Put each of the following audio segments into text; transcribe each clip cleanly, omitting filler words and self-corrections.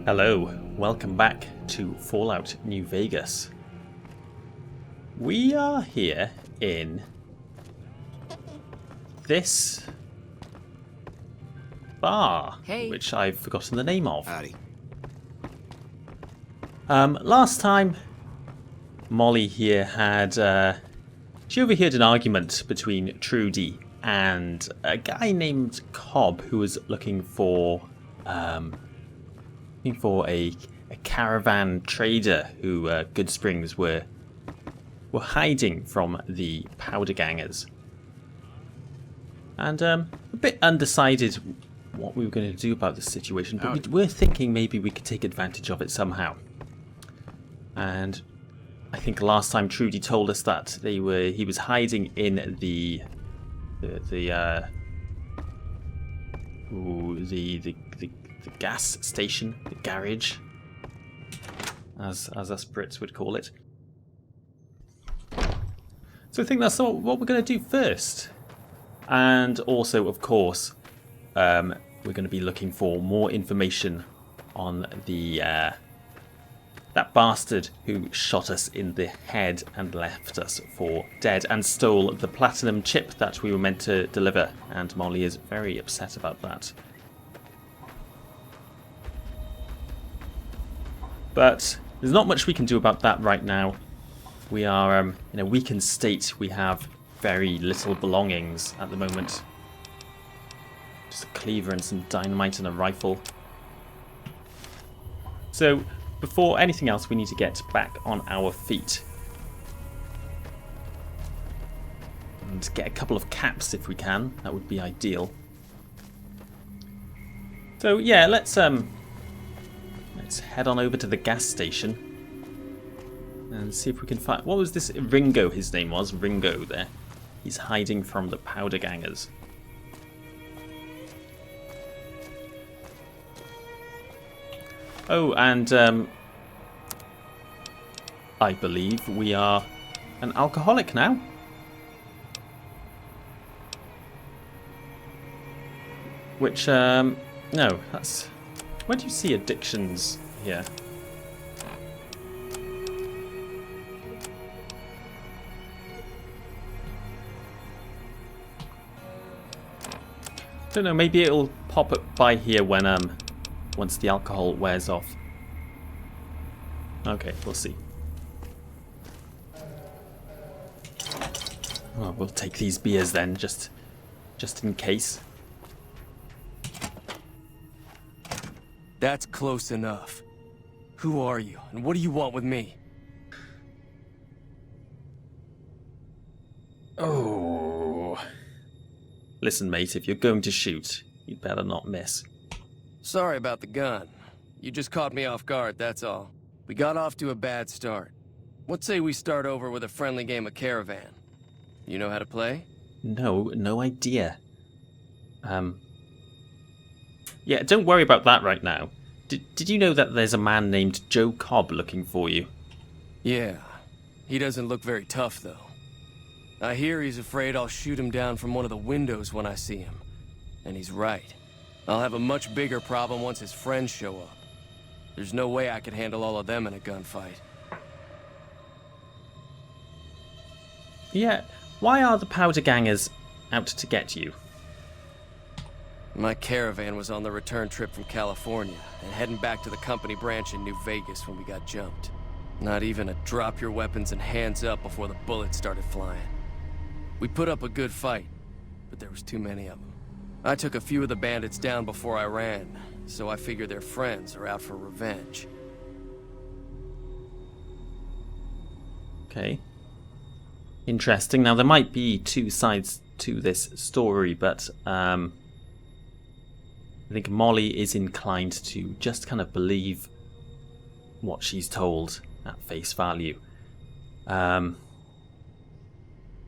Hello, welcome back to Fallout New Vegas. We are here in this bar, which I've forgotten the name of. Howdy. Last time, Molly here had, she overheard an argument between Trudy and a guy named Cobb who was looking for a caravan trader who Goodsprings were hiding from the powder gangers, and a bit undecided what we were going to do about the situation, but we were thinking maybe we could take advantage of it somehow. And I think last time Trudy told us that he was hiding in the gas station, the garage, as us Brits would call it. So I think that's what we're going to do first. And also, of course, we're going to be looking for more information on the that bastard who shot us in the head and left us for dead and stole the platinum chip that we were meant to deliver. And Molly is very upset about that. But there's not much we can do about that right now. We are in a weakened state. We have very little belongings at the moment. Just a cleaver and some dynamite and a rifle. So before anything else, we need to get back on our feet. And get a couple of caps if we can. That would be ideal. So yeah, let's head on over to the gas station and see if we can find... What was this? Ringo, his name was. Ringo there. He's hiding from the powder gangers. Oh, and I believe we are an alcoholic now. Which, no, that's... Where do you see addictions here? Don't know, maybe it'll pop up by here when once the alcohol wears off. Okay, we'll see. Oh, we'll take these beers then, just in case. That's close enough. Who are you, and what do you want with me? Oh. Listen, mate, if you're going to shoot, you'd better not miss. Sorry about the gun. You just caught me off guard, that's all. We got off to a bad start. What say we start over with a friendly game of Caravan? You know how to play? No idea. Yeah, don't worry about that right now. Did you know that there's a man named Joe Cobb looking for you? Yeah. He doesn't look very tough, though. I hear he's afraid I'll shoot him down from one of the windows when I see him. And he's right. I'll have a much bigger problem once his friends show up. There's no way I could handle all of them in a gunfight. Yeah, why are the powder gangers out to get you? My caravan was on the return trip from California and heading back to the company branch in New Vegas when we got jumped. Not even a drop your weapons and hands up before the bullets started flying. We put up a good fight, but there was too many of them. I took a few of the bandits down before I ran, so I figure their friends are out for revenge. Okay. Interesting. Now, there might be two sides to this story, but I think Molly is inclined to just kind of believe what she's told at face value.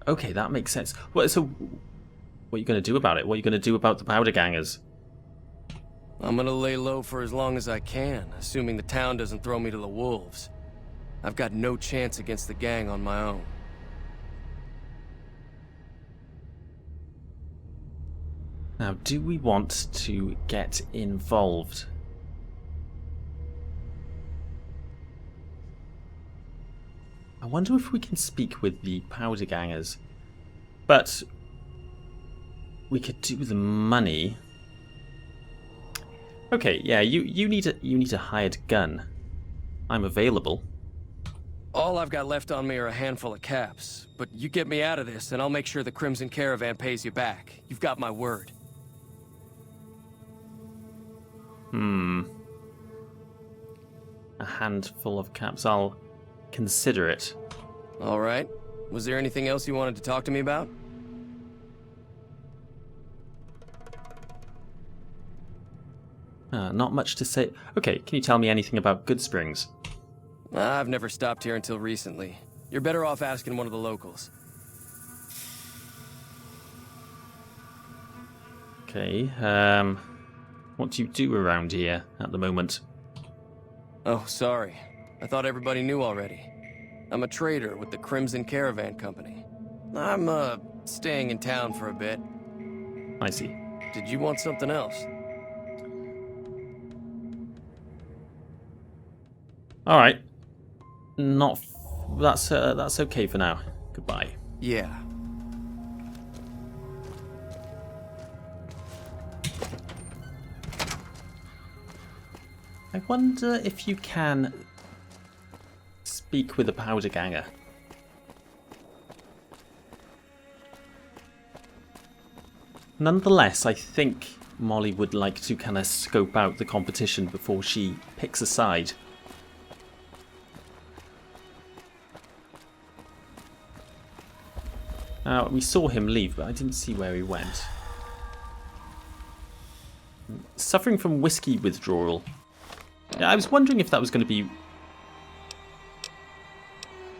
Okay, that makes sense. Well, so what are you going to do about it? What are you going to do about the powder gangers? I'm gonna lay low for as long as I can, assuming the town doesn't throw me to the wolves. I've got no chance against the gang on my own. Now, do we want to get involved? I wonder if we can speak with the powder gangers. But we could do the money. Okay, yeah, you need a hired gun. I'm available. All I've got left on me are a handful of caps. But you get me out of this, and I'll make sure the Crimson Caravan pays you back. You've got my word. A handful of caps. I'll consider it. All right. Was there anything else you wanted to talk to me about? Not much to say. Okay, can you tell me anything about Goodsprings? I've never stopped here until recently. You're better off asking one of the locals. Okay, what do you do around here at the moment? Oh, sorry. I thought everybody knew already. I'm a trader with the Crimson Caravan Company. I'm, staying in town for a bit. I see. Did you want something else? All right. That's okay for now. Goodbye. Yeah. I wonder if you can speak with a powder ganger. Nonetheless, I think Molly would like to kind of scope out the competition before she picks a side. We saw him leave, but I didn't see where he went. Suffering from whiskey withdrawal. Yeah, I was wondering if that was going to be...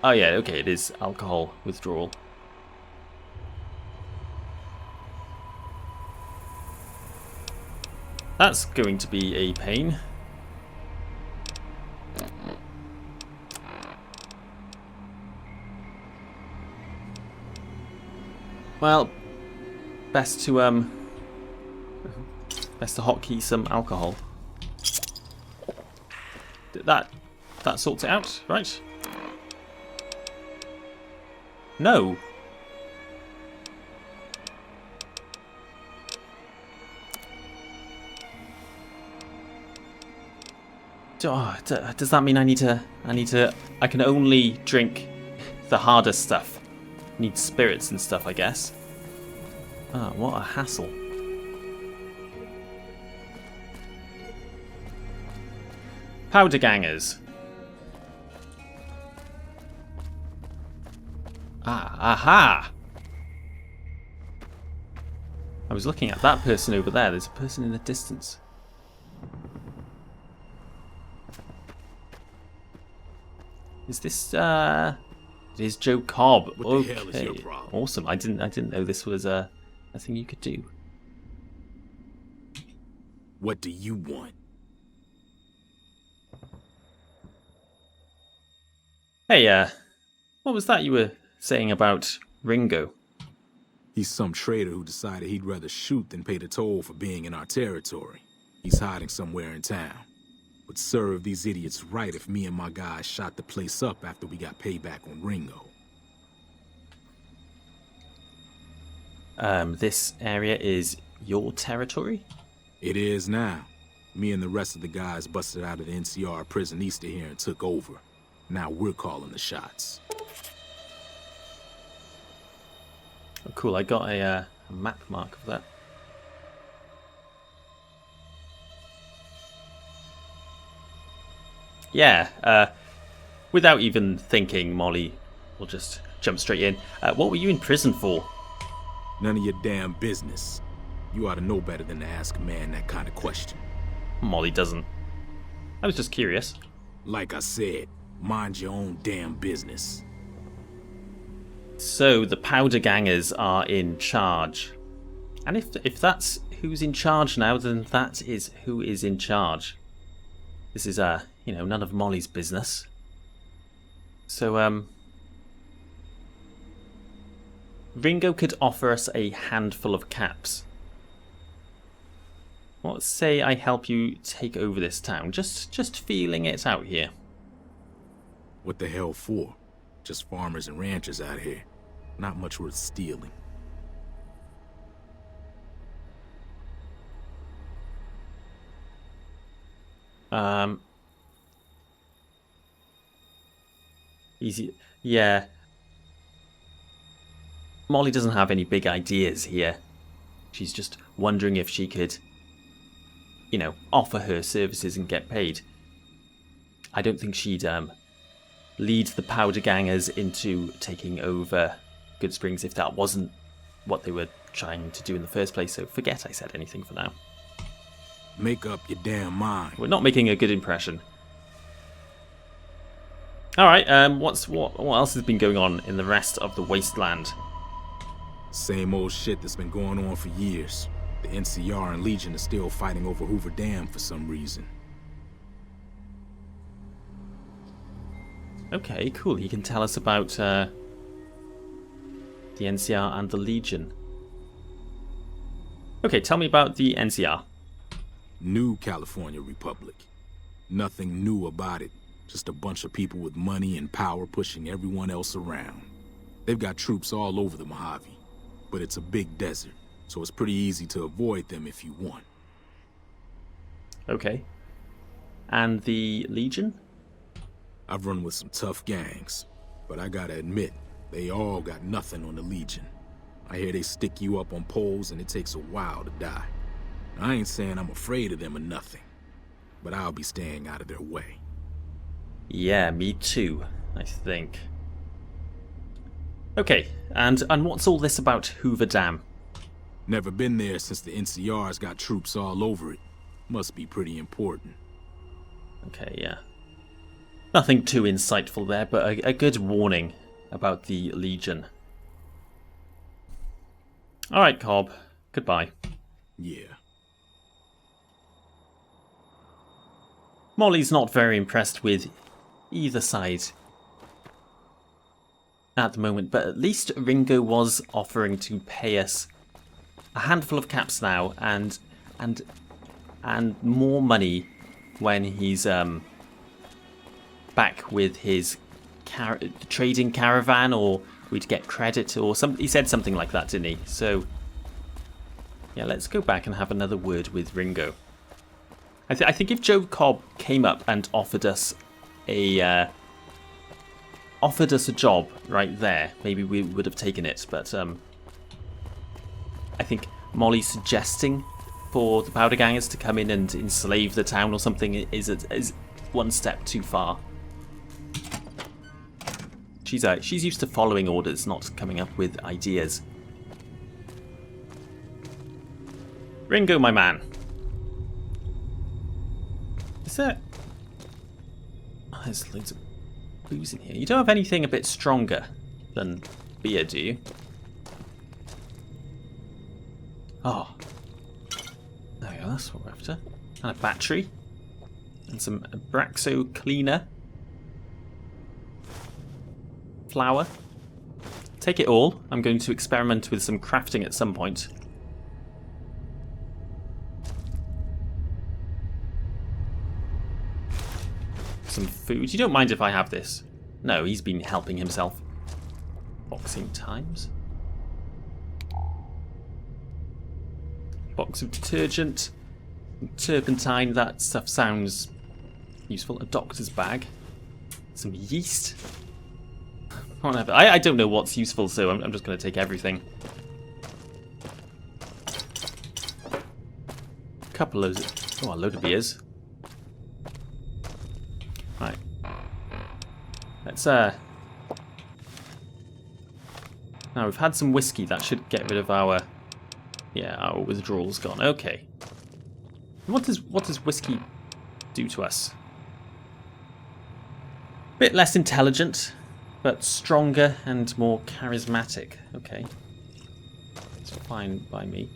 Oh yeah, okay, it is alcohol withdrawal. That's going to be a pain. Well, best to hotkey some alcohol. That sorts it out, right? No. Does that mean I can only drink the harder stuff? Need spirits and stuff, I guess. Ah, what a hassle. Powder gangers. Aha! I was looking at that person over there. There's a person in the distance. Is this it is Joe Cobb. What the hell is your problem? Awesome. I didn't know this was a thing you could do. What do you want? Hey, what was that you were saying about Ringo? He's some trader who decided he'd rather shoot than pay the toll for being in our territory. He's hiding somewhere in town. Would serve these idiots right if me and my guys shot the place up after we got payback on Ringo. This area is your territory? It is now. Me and the rest of the guys busted out of the NCR prison east of here and took over. Now we're calling the shots. Oh, cool. I got a map mark of that. Yeah, without even thinking, Molly will just jump straight in. What were you in prison for? None of your damn business. You ought to know better than to ask a man that kind of question. Molly doesn't. I was just curious. Like I said, mind your own damn business. So the powder gangers are in charge. And if that's who's in charge now, then that is who is in charge. This is, none of Molly's business. So, Ringo could offer us a handful of caps. What say I help you take over this town? Just feeling it out here. What the hell for? Just farmers and ranchers out here. Not much worth stealing. Easy. Yeah. Molly doesn't have any big ideas here. She's just wondering if she could, you know, offer her services and get paid. I don't think she'd lead the powder gangers into taking over Goodsprings if that wasn't what they were trying to do in the first place, so forget I said anything for now. Make up your damn mind. We're not making a good impression. Alright, what else has been going on in the rest of the wasteland? Same old shit that's been going on for years. The NCR and Legion are still fighting over Hoover Dam for some reason. Okay, cool. You can tell us about the NCR and the Legion. Okay, tell me about the NCR. New California Republic. Nothing new about it. Just a bunch of people with money and power pushing everyone else around. They've got troops all over the Mojave, but it's a big desert, so it's pretty easy to avoid them if you want. Okay. And the Legion? I've run with some tough gangs, but I gotta admit, they all got nothing on the Legion. I hear they stick you up on poles and it takes a while to die. I ain't saying I'm afraid of them or nothing, but I'll be staying out of their way. Yeah, me too, I think. Okay, and what's all this about Hoover Dam? Never been there since the NCR's got troops all over it. Must be pretty important. Okay, yeah. Nothing too insightful there, but a good warning about the Legion. Alright, Cobb. Goodbye. Yeah. Molly's not very impressed with either side at the moment, but at least Ringo was offering to pay us a handful of caps now and more money when he's back with his trading caravan, or we'd get credit or something. He said something like that, didn't he? So yeah, let's go back and have another word with Ringo. I think if Joe Cobb came up and offered us a job right there, maybe we would have taken it. But I think Molly suggesting for the powder gangers to come in and enslave the town or something is one step too far. She's used to following orders, not coming up with ideas. Ringo, my man. Is there... Oh, there's loads of booze in here. You don't have anything a bit stronger than beer, do you? Oh. There we go, that's what we're after. And a battery. And some Abraxo cleaner. Flour. Take it all. I'm going to experiment with some crafting at some point. Some food. You don't mind if I have this? No, he's been helping himself. Boxing times. Box of detergent. Turpentine. That stuff sounds useful. A doctor's bag. Some yeast. Whatever. I don't know what's useful, so I'm just going to take everything. Couple of... Oh, a load of beers. Right. Let's, Now, we've had some whiskey. That should get rid of our... Yeah, our withdrawal's gone. Okay. What does whiskey do to us? Bit less intelligent, but stronger and more charismatic. Okay. It's fine by me.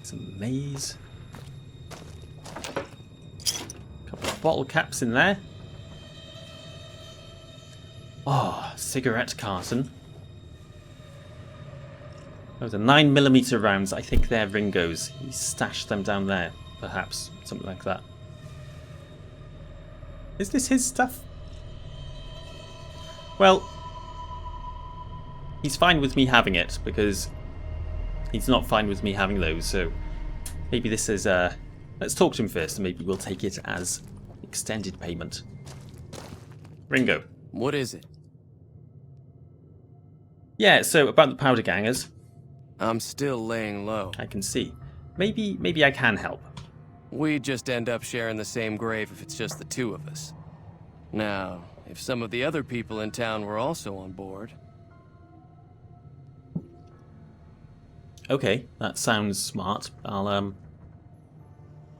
Some maize. Couple of bottle caps in there. Oh, cigarette carton. Those are 9mm rounds. I think they're Ringo's. He stashed them down there, perhaps. Something like that. Is this his stuff? Well, he's fine with me having it because he's not fine with me having those, so maybe this is let's talk to him first and maybe we'll take it as extended payment. Ringo. What is it? Yeah, so about the powder gangers. I'm still laying low. I can see. Maybe I can help. We just end up sharing the same grave if it's just the two of us. Now, if some of the other people in town were also on board... Okay, that sounds smart. I'll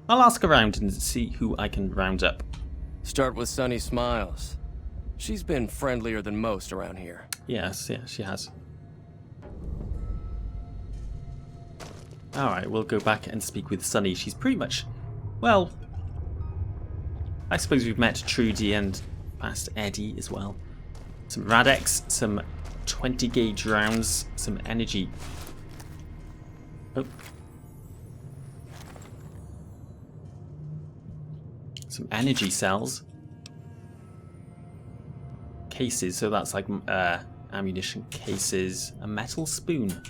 ask around and see who I can round up. Start with Sunny Smiles. She's been friendlier than most around here. Yes, yeah, she has. Alright, we'll go back and speak with Sunny. She's pretty much... Well... I suppose we've met Trudy and past Eddie as well. Some Radex, some 20 gauge rounds, some energy... Oh. Some energy cells. Cases, so that's like ammunition cases. A metal spoon.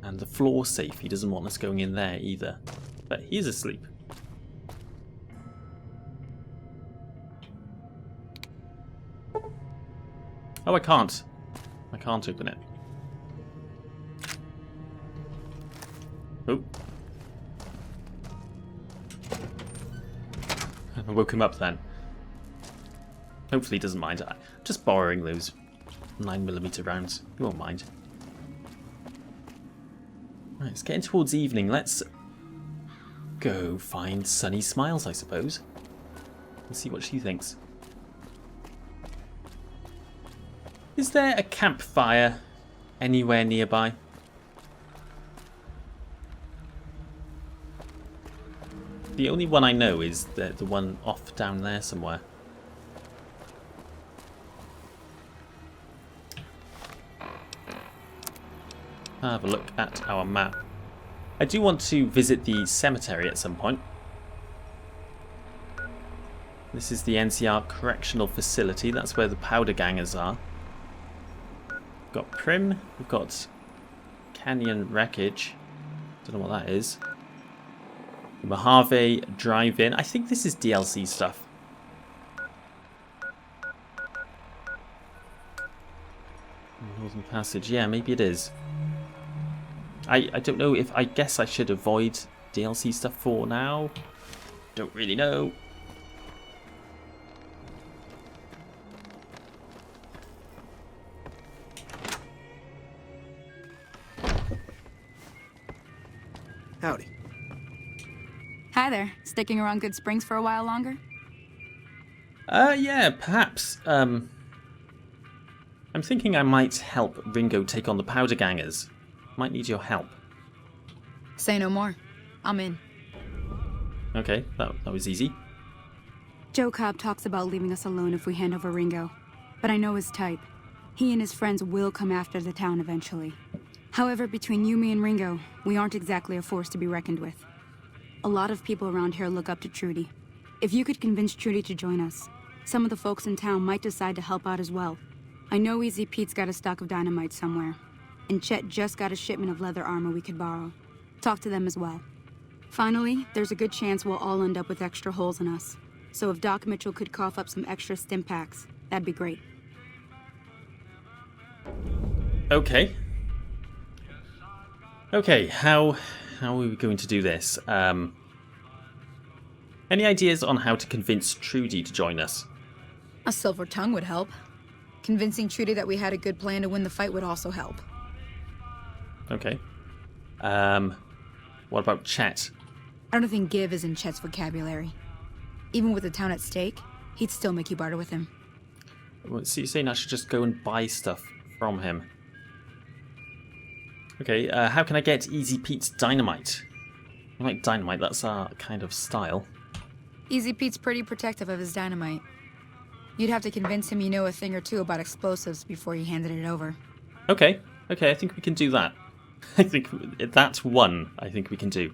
And the floor safe. He doesn't want us going in there either. But he is asleep. Oh, I can't. I can't open it. Oh. I woke him up then. Hopefully he doesn't mind. I'm just borrowing those 9mm rounds. He won't mind. Right, it's getting towards evening. Let's go find Sunny Smiles, I suppose. And see what she thinks. Is there a campfire anywhere nearby? The only one I know is the one off down there somewhere. Have a look at our map. I do want to visit the cemetery at some point. This is the NCR Correctional Facility. That's where the powder gangers are. We've got Primm. We've got Canyon Wreckage. Don't know what that is. Mojave Drive-In. I think this is DLC stuff. Northern Passage. Yeah, maybe it is. I don't know if... I guess I should avoid DLC stuff for now. Don't really know. Howdy. Hi there. Sticking around Good Springs for a while longer? Yeah, perhaps. I'm thinking I might help Ringo take on the powder gangers. Might need your help. Say no more. I'm in. Okay, that was easy. Joe Cobb talks about leaving us alone if we hand over Ringo. But I know his type. He and his friends will come after the town eventually. However, between you, me, and Ringo, we aren't exactly a force to be reckoned with. A lot of people around here look up to Trudy. If you could convince Trudy to join us, some of the folks in town might decide to help out as well. I know Easy Pete's got a stock of dynamite somewhere. And Chet just got a shipment of leather armor we could borrow. Talk to them as well. Finally, there's a good chance we'll all end up with extra holes in us. So if Doc Mitchell could cough up some extra stim packs, that'd be great. Okay. Okay, how are we going to do this? Any ideas on how to convince Trudy to join us? A silver tongue would help. Convincing Trudy that we had a good plan to win the fight would also help. Okay. What about Chet? I don't think give is in Chet's vocabulary. Even with the town at stake, he'd still make you barter with him. So you're saying I should just go and buy stuff from him? Okay, how can I get Easy Pete's dynamite? I like dynamite, that's our kind of style. Easy Pete's pretty protective of his dynamite. You'd have to convince him you know a thing or two about explosives before you handed it over. Okay, I think we can do that. I think that's one I think we can do.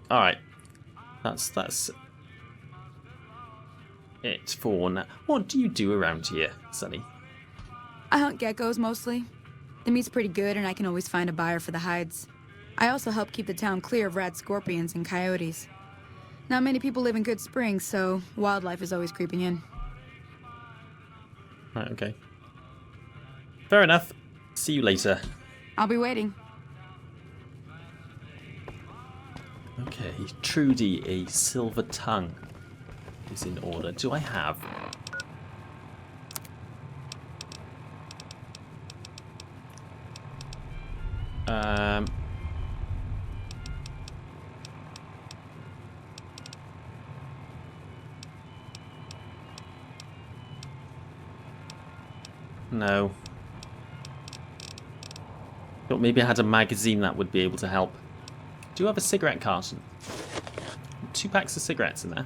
Alright. That's it for now. What do you do around here, Sunny? I hunt geckos mostly. The meat's pretty good and I can always find a buyer for the hides. I also help keep the town clear of rat scorpions and coyotes. Not many people live in Good Springs, so wildlife is always creeping in. Right, okay. Fair enough. See you later. I'll be waiting. Okay, Trudy, a silver tongue is in order. Do I have... No. Thought maybe I had a magazine that would be able to help. Do you have a cigarette carton? 2 packs of cigarettes in there.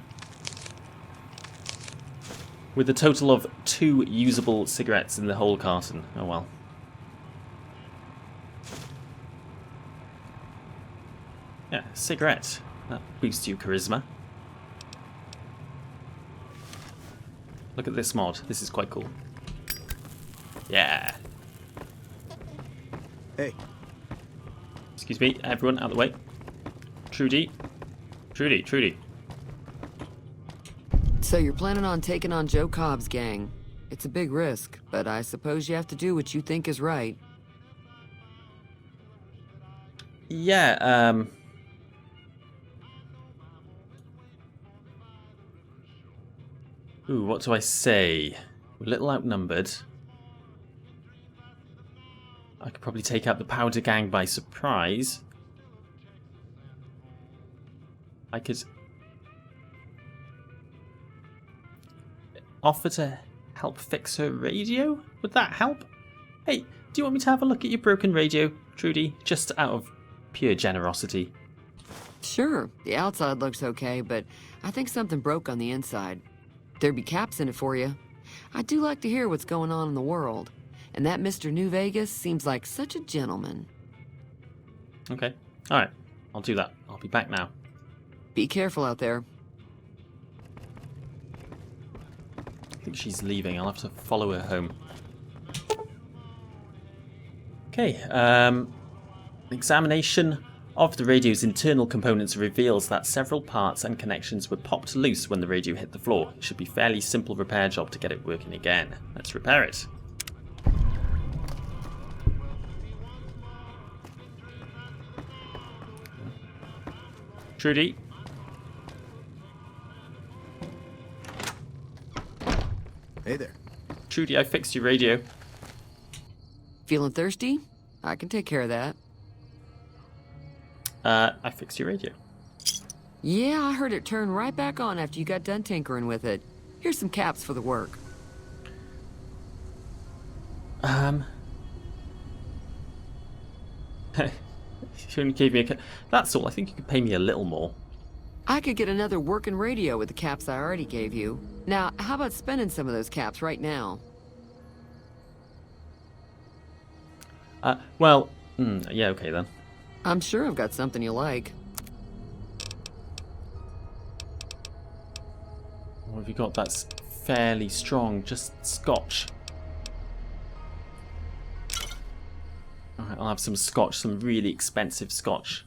With a total of 2 usable cigarettes in the whole carton. Oh well. Yeah, cigarette. That boosts your charisma. Look at this mod. This is quite cool. Yeah. Hey. Excuse me, everyone, out of the way. Trudy. Trudy, Trudy. So you're planning on taking on Joe Cobb's gang. It's a big risk, but I suppose you have to do what you think is right. Yeah, Ooh, what do I say? We're a little outnumbered. I could probably take out the Powder Gang by surprise. I could offer to help fix her radio? Would that help? Hey, do you want me to have a look at your broken radio, Trudy? Just out of pure generosity. Sure, the outside looks okay, but I think something broke on the inside. There'd be caps in it for you. I do like to hear what's going on in the world. And that Mr. New Vegas seems like such a gentleman. Okay. Alright. I'll do that. I'll be back now. Be careful out there. I think she's leaving. I'll have to follow her home. Okay. Examination of the radio's internal components reveals that several parts and connections were popped loose when the radio hit the floor. It should be a fairly simple repair job to get it working again. Let's repair it. Trudy. Hey there. Trudy, I fixed your radio. Feeling thirsty? I can take care of that. I fixed your radio. Yeah, I heard it turn right back on after you got done tinkering with it. Here's some caps for the work. You only gave me a... That's all. I think you could pay me a little more. I could get another working radio with the caps I already gave you. Now, how about spending some of those caps right now? Well, yeah, okay then. I'm sure I've got something you like. What have you got that's fairly strong? Just scotch. Alright, I'll have some scotch, some really expensive scotch.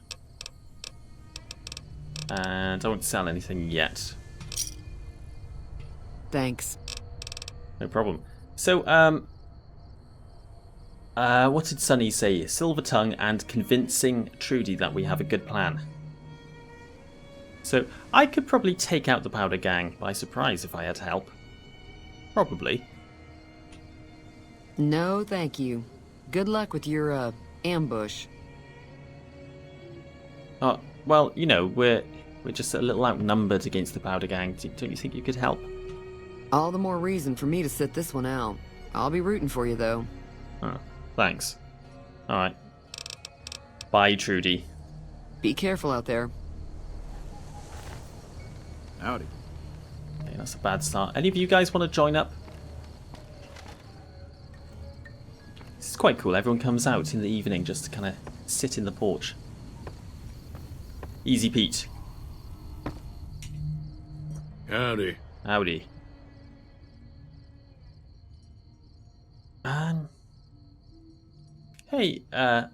And I won't sell anything yet. Thanks. No problem. So, what did Sunny say? Silver tongue and convincing Trudy that we have a good plan. So, I could probably take out the Powder Gang by surprise if I had help. Probably. No, thank you. Good luck with your, ambush. Oh, well, you know, we're just a little outnumbered against the Powder Gang. Don't you think you could help? All the more reason for me to sit this one out. I'll be rooting for you, though. Oh, thanks. Alright. Bye, Trudy. Be careful out there. Howdy. Okay, that's a bad start. Any of you guys want to join up? This is quite cool. Everyone comes out in the evening just to kind of sit in the porch. Easy Pete. Howdy. Howdy. Hey,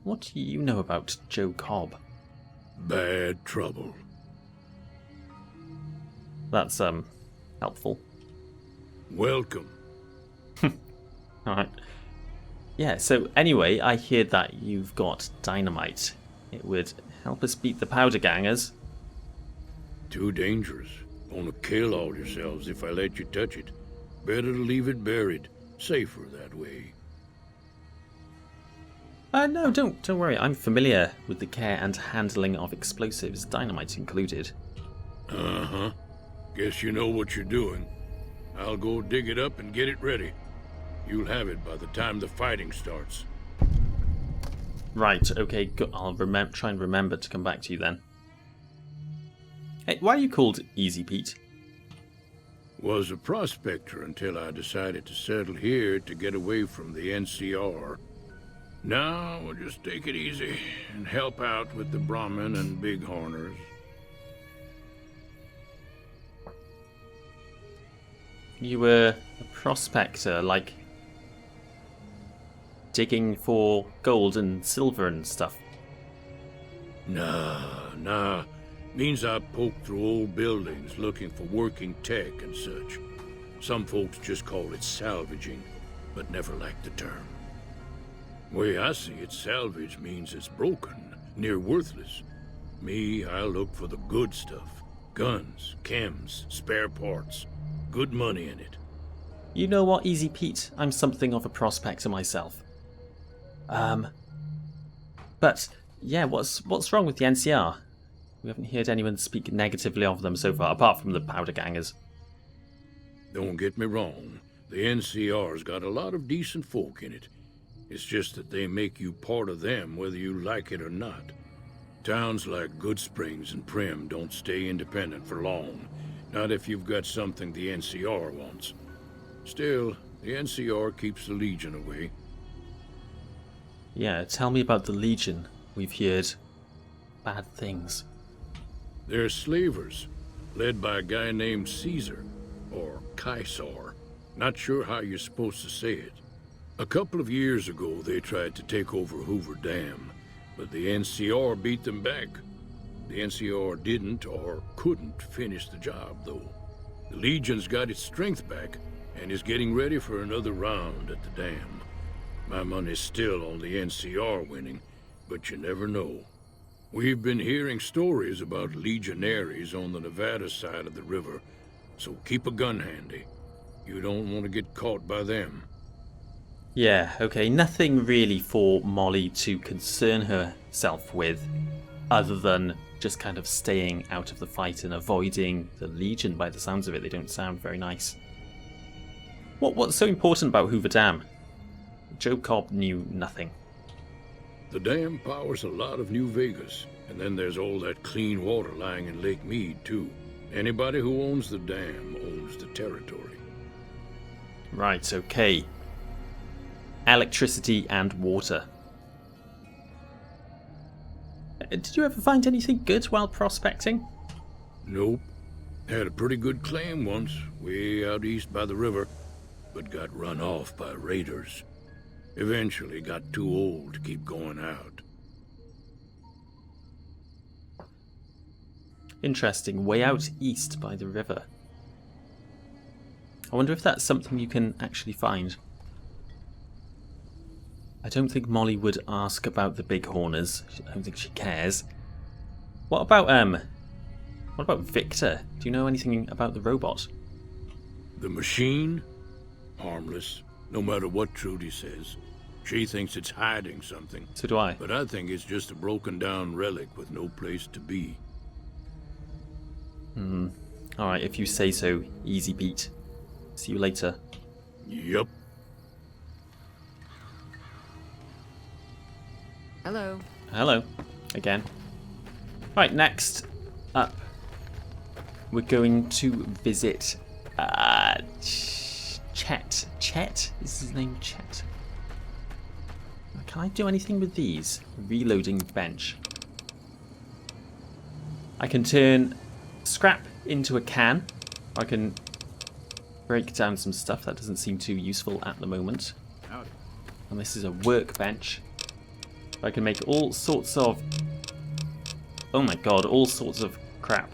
what do you know about Joe Cobb? Bad trouble. That's, helpful. Welcome. Alright. Yeah, so anyway, I hear that you've got dynamite. It would help us beat the powder gangers. Too dangerous. Gonna kill all yourselves if I let you touch it. Better to leave it buried. Safer that way. No, don't worry. I'm familiar with the care and handling of explosives, dynamite included. Uh-huh. Guess you know what you're doing. I'll go dig it up and get it ready. You'll have it by the time the fighting starts. Right, okay, I'll try and remember to come back to you then. Hey, why are you called Easy Pete? Was a prospector until I decided to settle here to get away from the NCR. Now we'll just take it easy and help out with the Brahmin and Bighorners. You were a prospector, like digging for gold and silver and stuff. Nah. Means I poke through old buildings looking for working tech and such. Some folks just call it salvaging, but never liked the term. Way I see it, salvage means it's broken, near worthless. Me, I look for the good stuff. Guns, chems, spare parts. Good money in it. You know what, Easy Pete? I'm something of a prospector myself. But yeah, what's wrong with the NCR? We haven't heard anyone speak negatively of them so far, apart from the powder gangers. Don't get me wrong. The NCR's got a lot of decent folk in it. It's just that they make you part of them whether you like it or not. Towns like Good Springs and Primm don't stay independent for long. Not if you've got something the NCR wants. Still, the NCR keeps the Legion away. Yeah, tell me about the Legion. We've heard bad things. They're slavers, led by a guy named Caesar, or Caesar. Not sure how you're supposed to say it. A couple of years ago, they tried to take over Hoover Dam, but the NCR beat them back. The NCR didn't or couldn't finish the job, though. The Legion's got its strength back and is getting ready for another round at the dam. My money's still on the NCR winning, but you never know. We've been hearing stories about legionaries on the Nevada side of the river, so keep a gun handy. You don't want to get caught by them. Yeah, okay, nothing really for Molly to concern herself with, other than just kind of staying out of the fight and avoiding the Legion by the sounds of it. They don't sound very nice. What's so important about Hoover Dam? Joe Cobb knew nothing. The dam powers a lot of New Vegas, and then there's all that clean water lying in Lake Mead, too. Anybody who owns the dam owns the territory. Right, okay. Electricity and water. Did you ever find anything good while prospecting? Nope. Had a pretty good claim once, way out east by the river, but got run off by raiders. Eventually got too old to keep going out. Interesting. Way out east by the river. I wonder if that's something you can actually find. I don't think Molly would ask about the Bighorners. I don't think she cares. What about Victor? Do you know anything about the robot? The machine? Harmless, no matter what Trudy says. She thinks it's hiding something. So do I. But I think it's just a broken down relic with no place to be. Alright, if you say so, Easy Pete. See you later. Yup. Hello. Hello. Again. Right, next up, we're going to visit Chet. Chet? Is his name Chet? Can I do anything with these? Reloading bench. I can turn scrap into a can. I can break down some stuff. That doesn't seem too useful at the moment. Howdy. And this is a workbench. I can make all sorts of... Oh my god, all sorts of crap.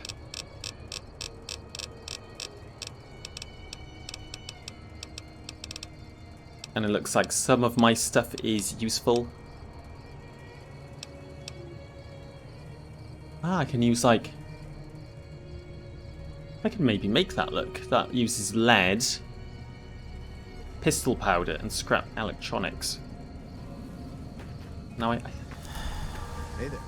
And it looks like some of my stuff is useful. Ah, I can use like... I can maybe make that look. That uses lead, pistol powder, and scrap electronics. Now Hey there.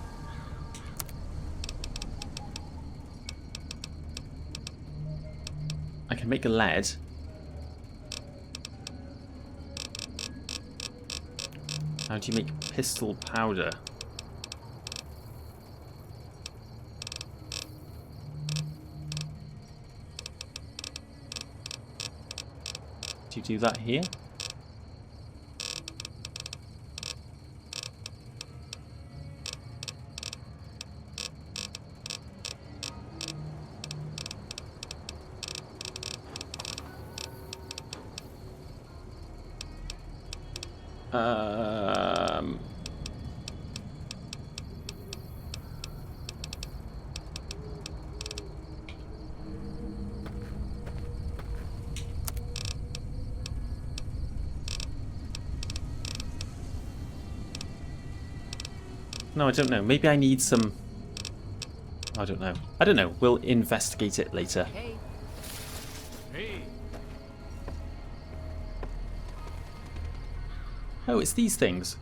I can make a lead. How do you make pistol powder? Do you do that here? No, I don't know. Maybe I need some... I don't know. I don't know. We'll investigate it later. Hey. Oh, it's these things.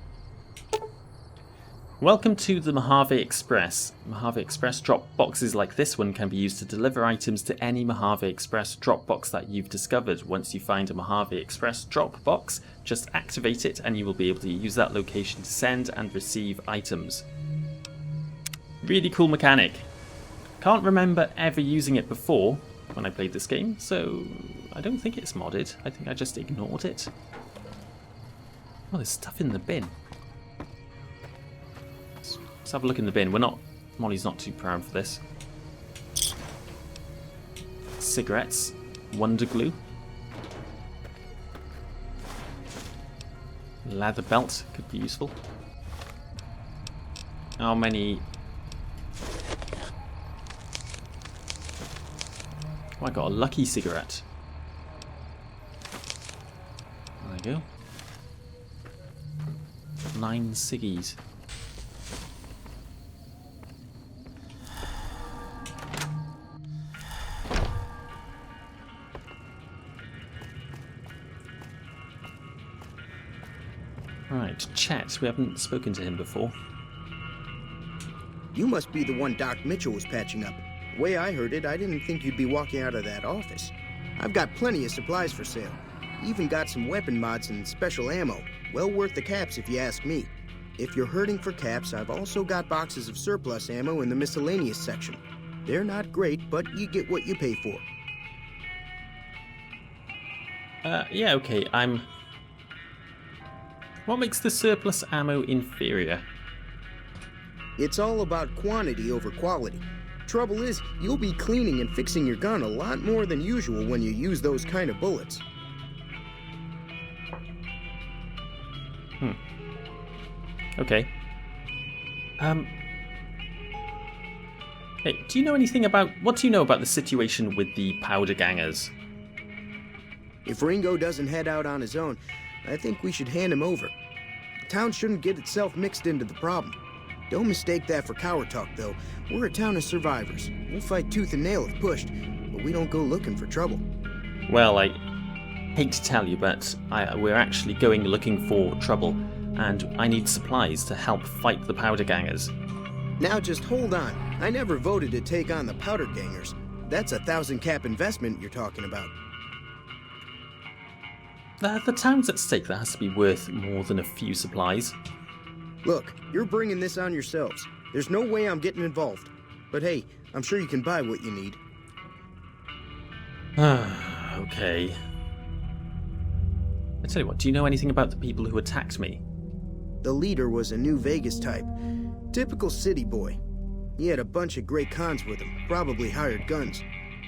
Welcome to the Mojave Express. Mojave Express drop boxes like this one can be used to deliver items to any Mojave Express drop box that you've discovered. Once you find a Mojave Express drop box, just activate it and you will be able to use that location to send and receive items. Really cool mechanic. Can't remember ever using it before when I played this game, so I don't think it's modded. I think I just ignored it. Oh, there's stuff in the bin. Let's have a look in the bin. Molly's not too proud for this. Cigarettes. Wonder glue. Leather belt could be useful. How many... Oh, I got a lucky cigarette. There you go. 9 ciggies. Right, Chet. We haven't spoken to him before. You must be the one Doc Mitchell was patching up. The way I heard it, I didn't think you'd be walking out of that office. I've got plenty of supplies for sale. Even got some weapon mods and special ammo. Well worth the caps if you ask me. If you're hurting for caps, I've also got boxes of surplus ammo in the miscellaneous section. They're not great, but you get what you pay for. Yeah, okay, What makes the surplus ammo inferior? It's all about quantity over quality. Trouble is, you'll be cleaning and fixing your gun a lot more than usual when you use those kind of bullets. Okay. Hey, do you know anything about... What do you know about the situation with the powder gangers? If Ringo doesn't head out on his own, I think we should hand him over. The town shouldn't get itself mixed into the problem. Don't mistake that for coward talk, though. We're a town of survivors. We'll fight tooth and nail if pushed, but we don't go looking for trouble. Well, I hate to tell you, but we're actually going looking for trouble, and I need supplies to help fight the powder gangers. Now just hold on. I never voted to take on the powder gangers. That's a 1,000 cap investment you're talking about. The town's at stake. That has to be worth more than a few supplies. Look, you're bringing this on yourselves. There's no way I'm getting involved. But hey, I'm sure you can buy what you need. Okay. I tell you what, do you know anything about the people who attacked me? The leader was a New Vegas type. Typical city boy. He had a bunch of Great Khans with him, probably hired guns.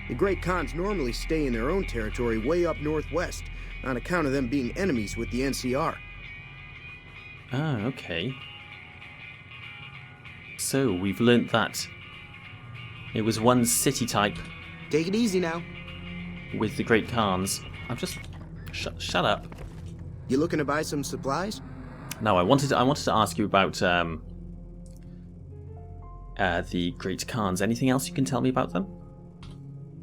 The Great Khans normally stay in their own territory way up northwest, on account of them being enemies with the NCR. Ah, okay. So, we've learnt that it was one city type Take it easy now. with the Great Khans. I'm just... Shut up. You looking to buy some supplies? No, I wanted to ask you about the Great Khans. Anything else you can tell me about them?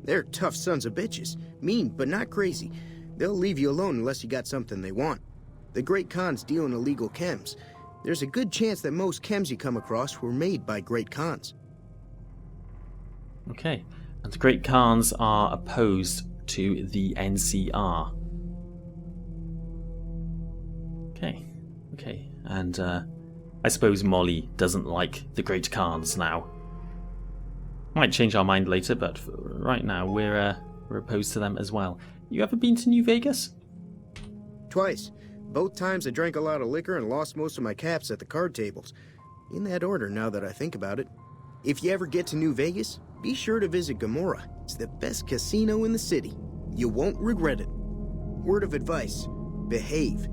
They're tough sons of bitches. Mean, but not crazy. They'll leave you alone unless you got something they want. The Great Khans deal in illegal chems. There's a good chance that most chems you come across were made by Great Khans. Okay. And the Great Khans are opposed to the NCR. Okay. And I suppose Molly doesn't like the Great Khans now. Might change our mind later, but for right now we're opposed to them as well. You ever been to New Vegas? Twice. Both times I drank a lot of liquor and lost most of my caps at the card tables. In that order, now that I think about it. If you ever get to New Vegas, be sure to visit Gomorrah. It's the best casino in the city. You won't regret it. Word of advice, behave.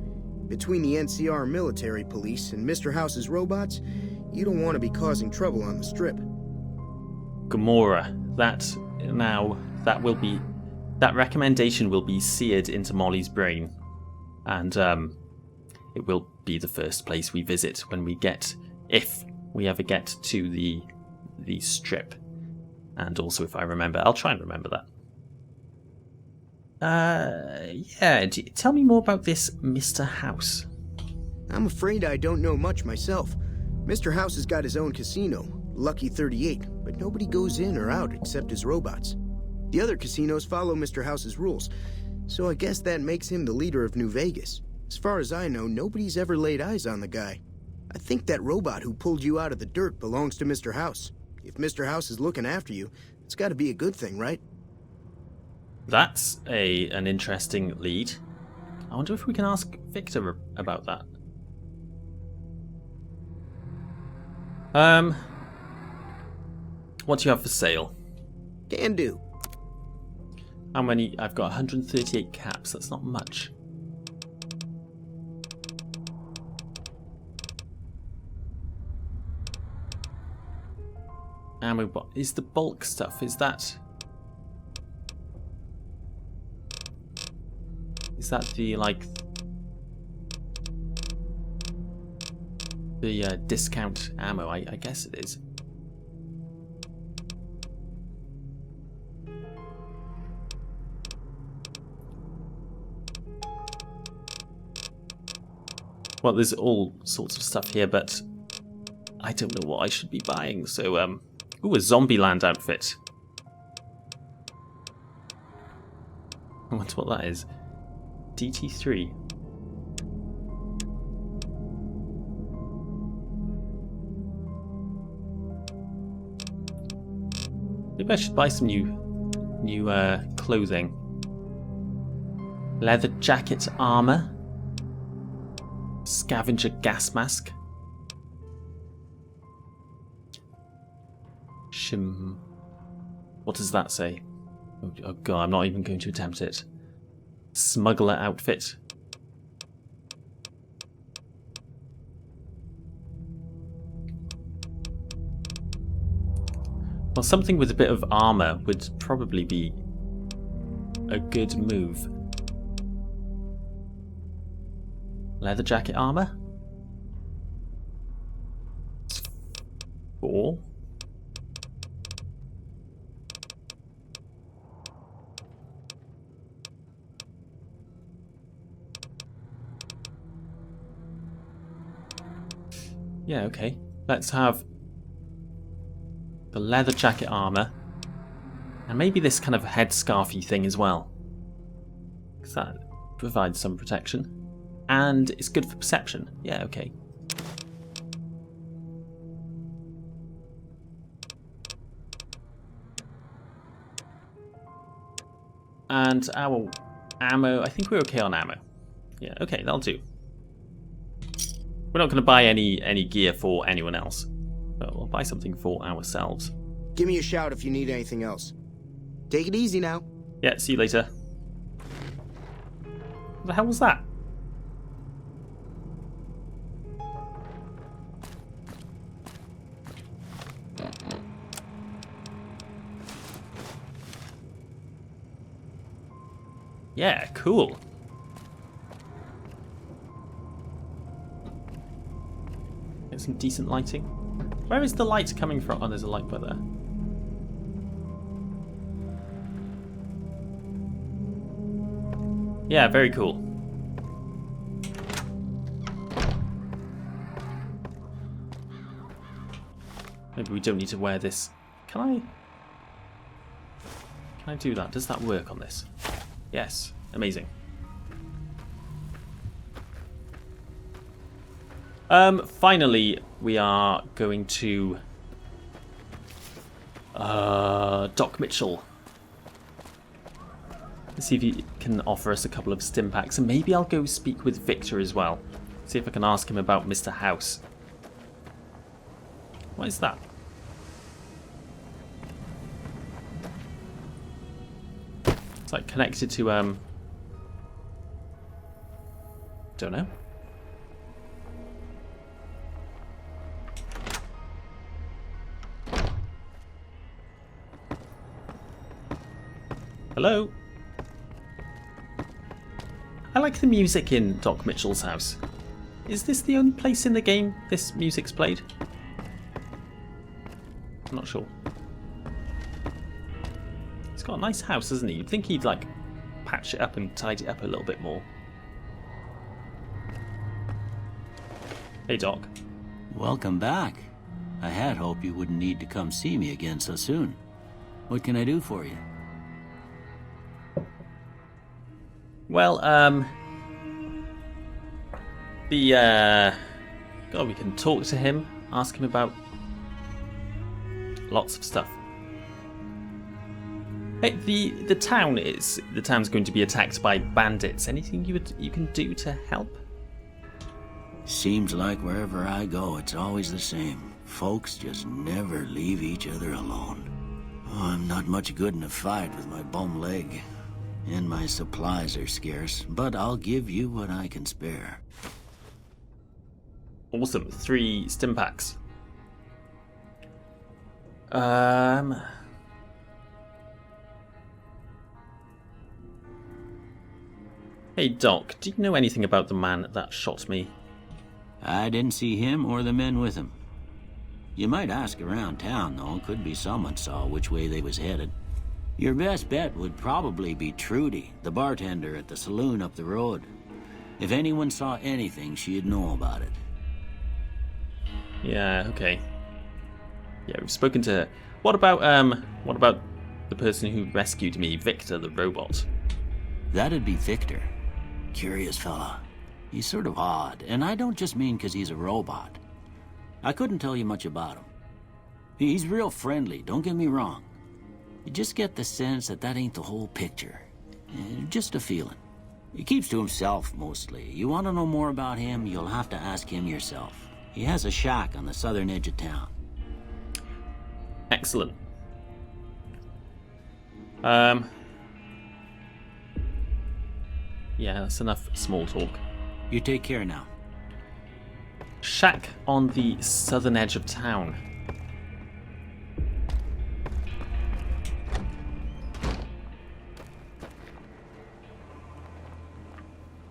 Between the NCR military police and Mr. House's robots, you don't want to be causing trouble on the strip. Gomorrah. That recommendation will be seared into Molly's brain. And it will be the first place we visit when we get, if we ever get to the strip. And also, if I remember, I'll try and remember that. Yeah, tell me more about this Mr. House. I'm afraid I don't know much myself. Mr. House has got his own casino, Lucky 38, but nobody goes in or out except his robots. The other casinos follow Mr. House's rules, so I guess that makes him the leader of New Vegas. As far as I know, nobody's ever laid eyes on the guy. I think that robot who pulled you out of the dirt belongs to Mr. House. If Mr. House is looking after you, it's got to be a good thing, right? That's an interesting lead. I wonder if we can ask Victor about that. What do you have for sale? Can do. How many? I've got 138 caps. That's not much. And what is the bulk stuff? Is that the the discount ammo? I guess it is. Well, there's all sorts of stuff here, but I don't know what I should be buying. So, ooh, a Zombieland outfit. I wonder what that is. DT3. Maybe I should buy some new clothing. Leather jacket armor. Scavenger gas mask. What does that say? Oh god, I'm not even going to attempt it. Smuggler outfit. Well, something with a bit of armor would probably be a good move. Leather jacket armor? 4. Yeah, okay. Let's have the leather jacket armor. And maybe this kind of headscarfy thing as well. Because that provides some protection. And it's good for perception. Yeah, okay. And our ammo, I think we're okay on ammo. Yeah, okay, that'll do. We're not going to buy any gear for anyone else, but we'll buy something for ourselves. Give me a shout if you need anything else. Take it easy now. Yeah, see you later. What the hell was that? Yeah, cool. Get some decent lighting. Where is the light coming from? Oh, there's a light by there. Yeah, very cool. Maybe we don't need to wear this. Can I do that? Does that work on this? Yes, amazing. Finally, we are going to Doc Mitchell. Let's see if he can offer us a couple of stim packs, and maybe I'll go speak with Victor as well. See if I can ask him about Mr. House. What is that? It's like connected to don't know. Hello? I like the music in Doc Mitchell's house. Is this the only place in the game this music's played? I'm not sure. He's got a nice house, hasn't he? You'd think he'd like patch it up and tidy it up a little bit more. Hey Doc. Welcome back. I had hoped you wouldn't need to come see me again so soon. What can I do for you? Well, we can talk to him, ask him about lots of stuff. Hey, the town's going to be attacked by bandits. Anything you can do to help? Seems like wherever I go, it's always the same. Folks just never leave each other alone. Oh, I'm not much good in a fight with my bum leg. And my supplies are scarce, but I'll give you what I can spare. Awesome, 3 stim packs. Hey Doc, do you know anything about the man that shot me? I didn't see him or the men with him. You might ask around town, though. Could be someone saw which way they was headed. Your best bet would probably be Trudy, the bartender at the saloon up the road. If anyone saw anything, she'd know about it. Yeah, okay. Yeah, we've spoken to her. What about the person who rescued me, Victor the robot? That'd be Victor. Curious fella. He's sort of odd, and I don't just mean 'cause he's a robot. I couldn't tell you much about him. He's real friendly, don't get me wrong. You just get the sense that ain't the whole picture. Just a feeling. He keeps to himself, mostly. You want to know more about him, you'll have to ask him yourself. He has a shack on the southern edge of town. Excellent. Yeah, that's enough small talk. You take care now. Shack on the southern edge of town.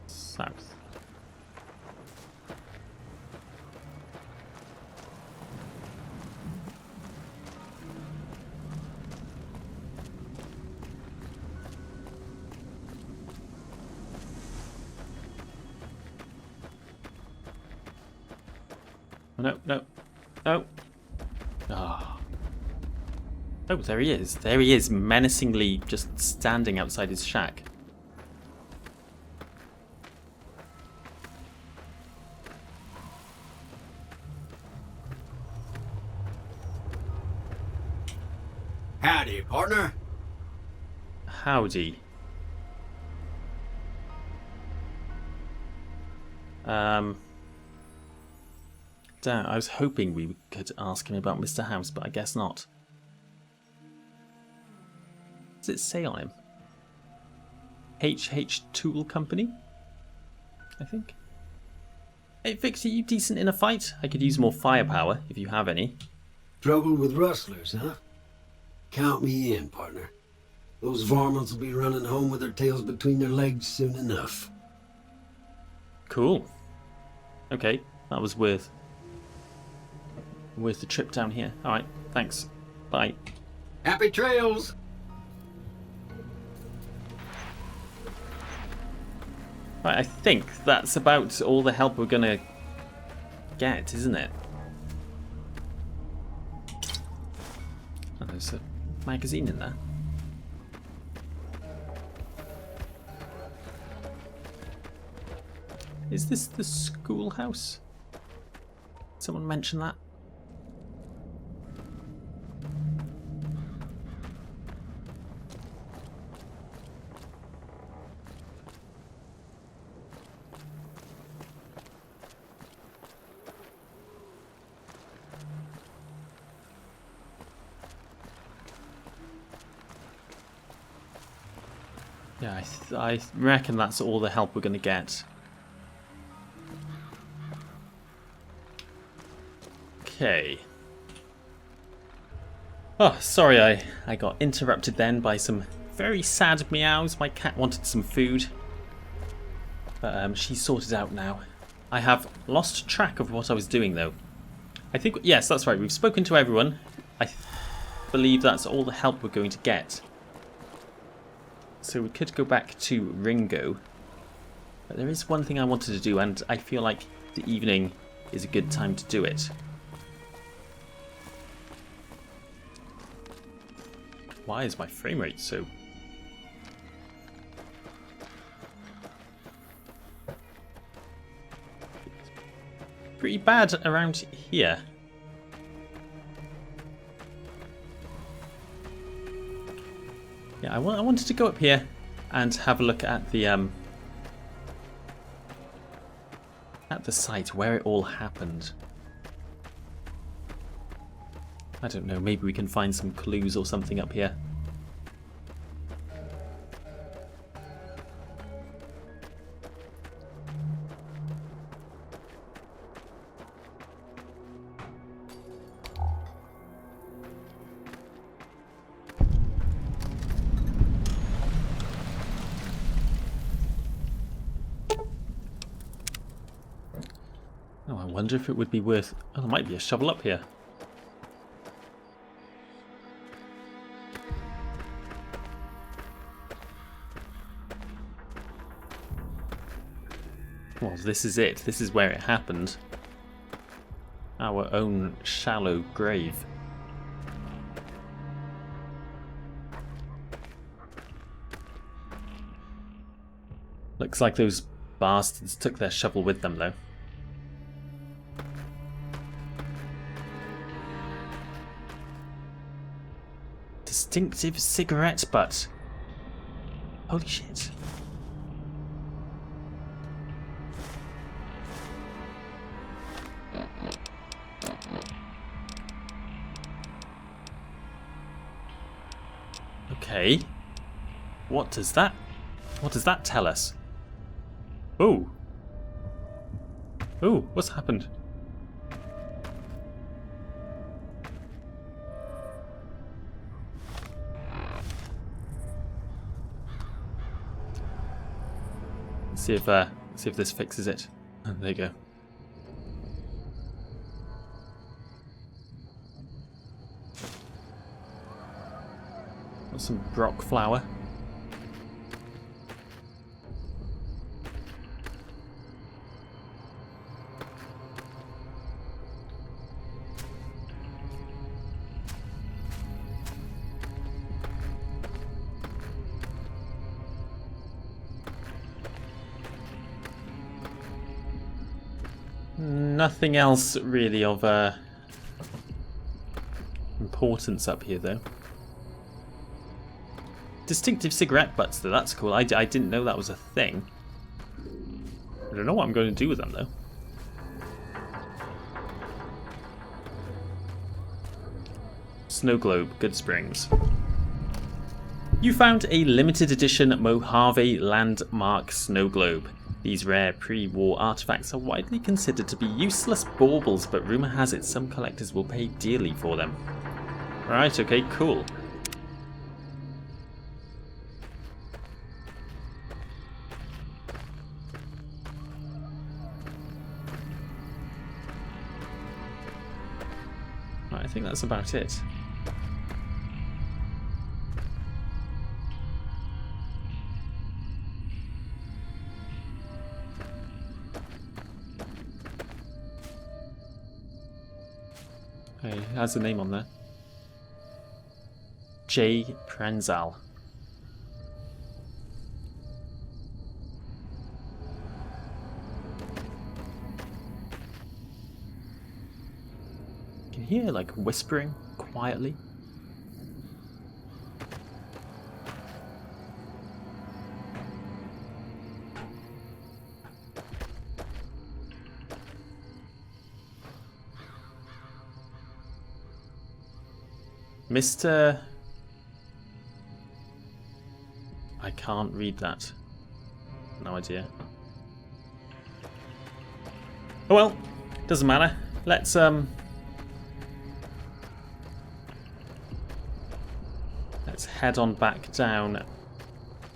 South. No, no, no. Ah. Oh, there he is. There he is, menacingly just standing outside his shack. Howdy, partner. Howdy. Damn, I was hoping we could ask him about Mr. House, but I guess not. Does it say on him? HH Tool Company? I think. Hey Victor, you decent in a fight? I could use more firepower, if you have any. Trouble with rustlers, huh? Count me in, partner. Those varmints will be running home with their tails between their legs soon enough. Cool. Okay, that was worth the trip down here. Alright, thanks. Bye. Happy trails! Right, I think that's about all the help we're gonna get, isn't it? Oh, there's a magazine in there. Is this the schoolhouse? Someone mention that? Yeah, I reckon that's all the help we're going to get. Okay. Oh, sorry I got interrupted then by some very sad meows. My cat wanted some food. But she's sorted out now. I have lost track of what I was doing though. I think, yes, that's right. We've spoken to everyone. I believe that's all the help we're going to get. So we could go back to Ringo. But there is one thing I wanted to do, and I feel like the evening is a good time to do it. Why is my frame rate so... pretty bad around here. Yeah, I wanted to go up here and have a look at the site where it all happened. I don't know, maybe we can find some clues or something up here. Oh, I wonder if it would be worth... oh, there might be a shovel up here. Well, this is it. This is where it happened. Our own shallow grave. Looks like those bastards took their shovel with them, though. Distinctive cigarette butt. Holy shit. Okay. What does that tell us? Oh. Oh, what's happened? See if this fixes it. Oh, there you go. Got some Brock flour. Nothing else really of importance up here, though. Distinctive cigarette butts, though. That's cool. I didn't know that was a thing. I don't know what I'm going to do with them, though. Snow Globe, Good Springs. You found a limited edition Mojave Landmark Snow Globe. These rare pre-war artifacts are widely considered to be useless baubles, but rumour has it some collectors will pay dearly for them. Right, okay, cool. Right, I think that's about it. Hey, has the name on there. J. Prenzal. You can hear like whispering quietly. Mr. I can't read that. No idea. Oh well, doesn't matter. Let's head on back down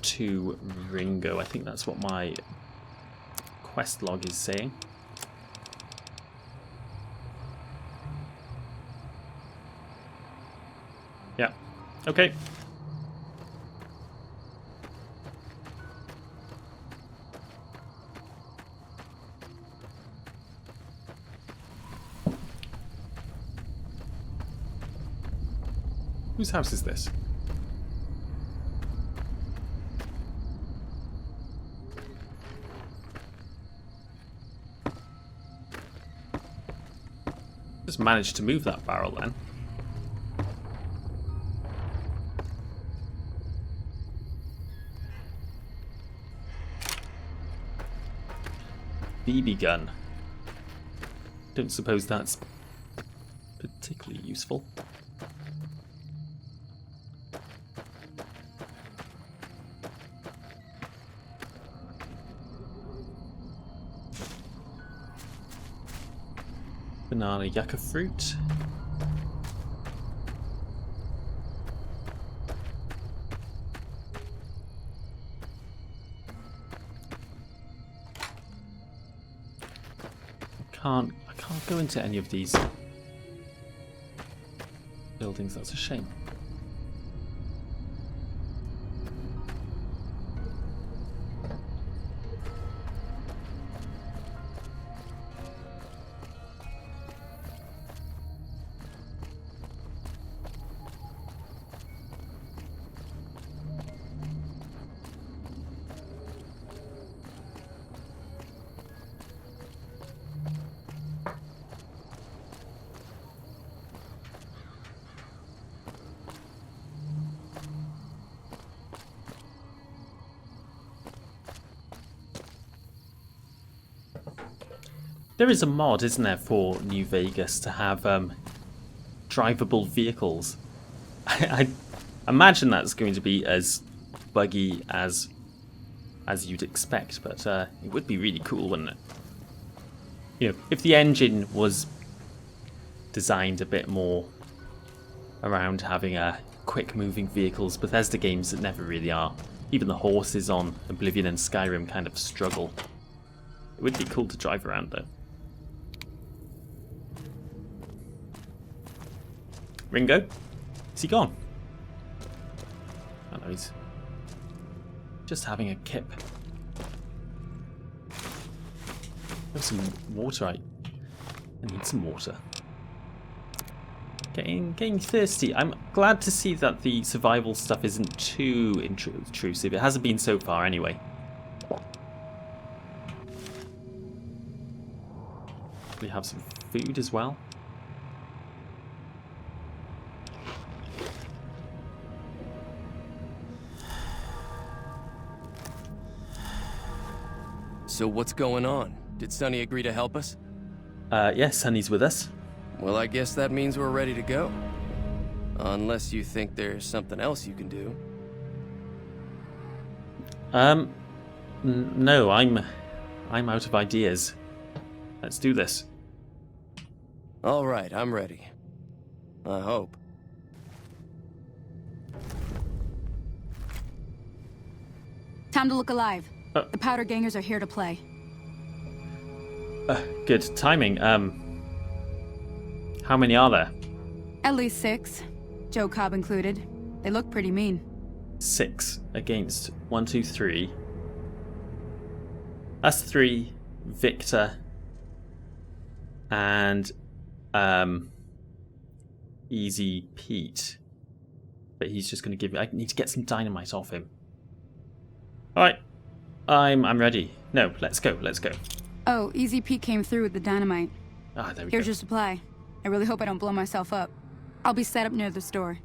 to Ringo. I think that's what my quest log is saying. Yeah. Okay. Whose house is this? Just managed to move that barrel then. BB gun. Don't suppose that's particularly useful. Banana yucca fruit. I can't go into any of these buildings. That's a shame. There is a mod, isn't there, for New Vegas to have drivable vehicles. I imagine that's going to be as buggy as you'd expect, but it would be really cool, wouldn't it? You know, if the engine was designed a bit more around having quick-moving vehicles. Bethesda games that never really are. Even the horses on Oblivion and Skyrim kind of struggle. It would be cool to drive around, though. Ringo? Is he gone? I don't know, he's just having a kip. There's some water. I need some water. Getting thirsty. I'm glad to see that the survival stuff isn't too intrusive. It hasn't been so far anyway. We have some food as well. So what's going on? Did Sonny agree to help us? Yes, Sonny's with us. Well, I guess that means we're ready to go. Unless you think there's something else you can do. No, I'm out of ideas. Let's do this. All right, I'm ready. I hope. Time to look alive. The powder gangers are here to play. Good timing. How many are there? At least 6. Joe Cobb included. They look pretty mean. 6 against 1, 2, 3. Us 3, Victor, and Easy Pete. But he's just going to give me... I need to get some dynamite off him. Alright. I'm ready. No, let's go. Oh, Easy Pete came through with the dynamite. Ah, there we Here's go. your supply. I really hope I don't blow myself up. I'll be set up near the store.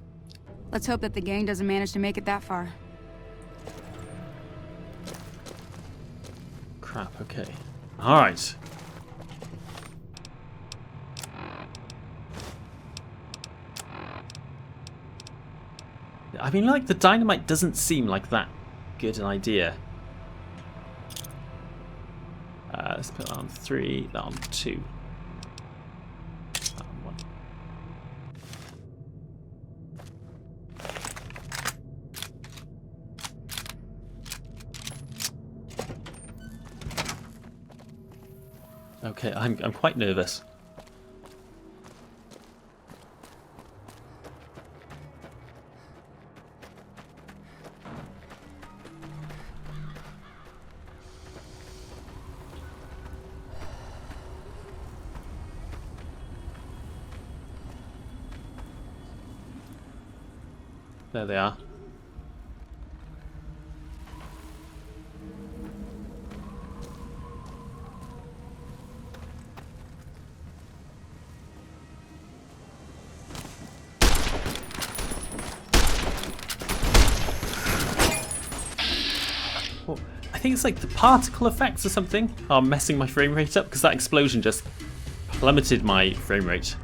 Let's hope that the gang doesn't manage to make it that far. Crap, okay. Alright. I mean, like, the dynamite doesn't seem like that good an idea. Let's put that on 3, that on 2. That on 1. Okay, I'm quite nervous. There they are. Oh, I think it's like the particle effects or something are messing my frame rate up, because that explosion just plummeted my frame rate.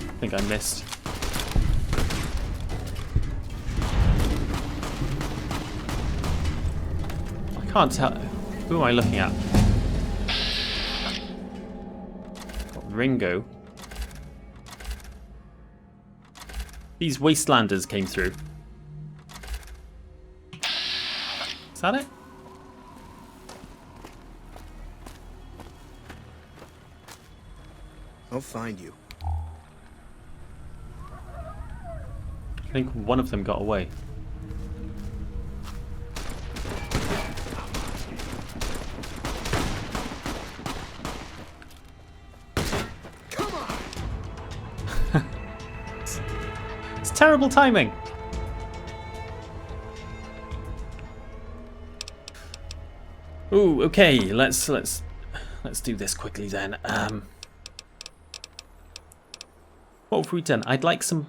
I think I missed. I can't tell. Who am I looking at? Got Ringo. These Wastelanders came through. Is that it? I'll find you. I think one of them got away. Come on! It's terrible timing. Ooh, okay, let's do this quickly then. What have we done? I'd like some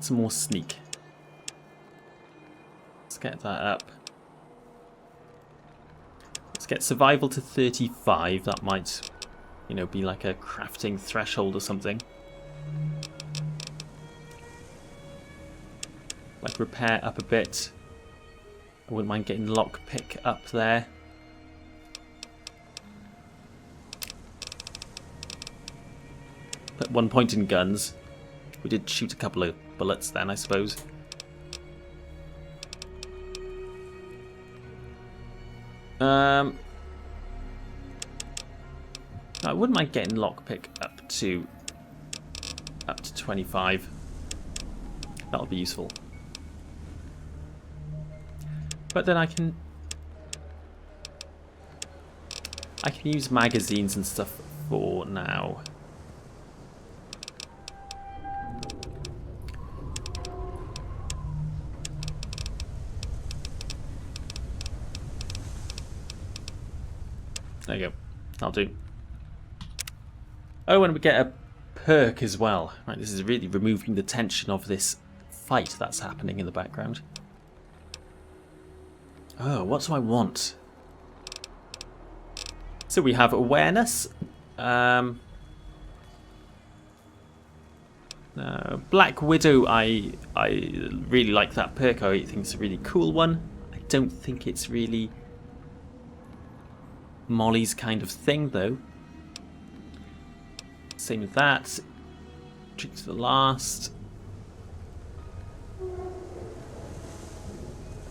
more sneak. Let's get that up. Let's get survival to 35. That might, you know, be like a crafting threshold or something. Like repair up a bit. I wouldn't mind getting lockpick up there. Put 1 point in guns. We did shoot a couple of bullets then, I suppose. I wouldn't mind getting lockpick up to 25. That'll be useful. But then I can use magazines and stuff for now. There you go. That'll do. Oh, and we get a perk as well. Right, this is really removing the tension of this fight that's happening in the background. Oh, what do I want? So we have awareness. Black Widow, I really like that perk. I think it's a really cool one. I don't think it's really Molly's kind of thing, though. Same with that. Drink to the last.